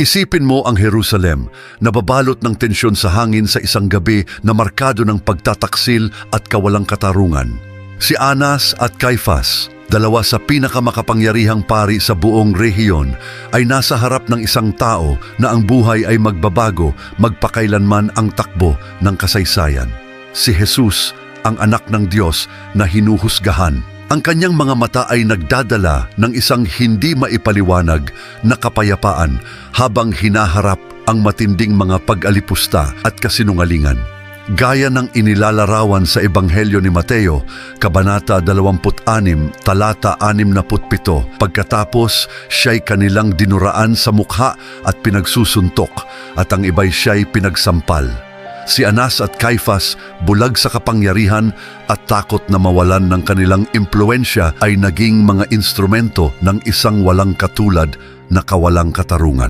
Isipin mo ang Jerusalem, nababalot ng tensyon sa hangin sa isang gabi na markado ng pagtataksil at kawalang katarungan. Si Anas at Caifas, dalawa sa pinakamakapangyarihang pari sa buong rehiyon, ay nasa harap ng isang tao na ang buhay ay magbabago magpakailanman ang takbo ng kasaysayan. Si Jesus, ang anak ng Diyos na hinuhusgahan. Ang kanyang mga mata ay nagdadala ng isang hindi maipaliwanag na kapayapaan habang hinaharap ang matinding mga pag-alipusta at kasinungalingan. Gaya ng inilalarawan sa Ebanghelyo ni Mateo, Kabanata 26, talata 67, pagkatapos siya'y kanilang dinuraan sa mukha at pinagsusuntok at ang iba'y siya'y pinagsampal. Si Anas at Caifas, bulag sa kapangyarihan at takot na mawalan ng kanilang impluensya, ay naging mga instrumento ng isang walang katulad na kawalang katarungan.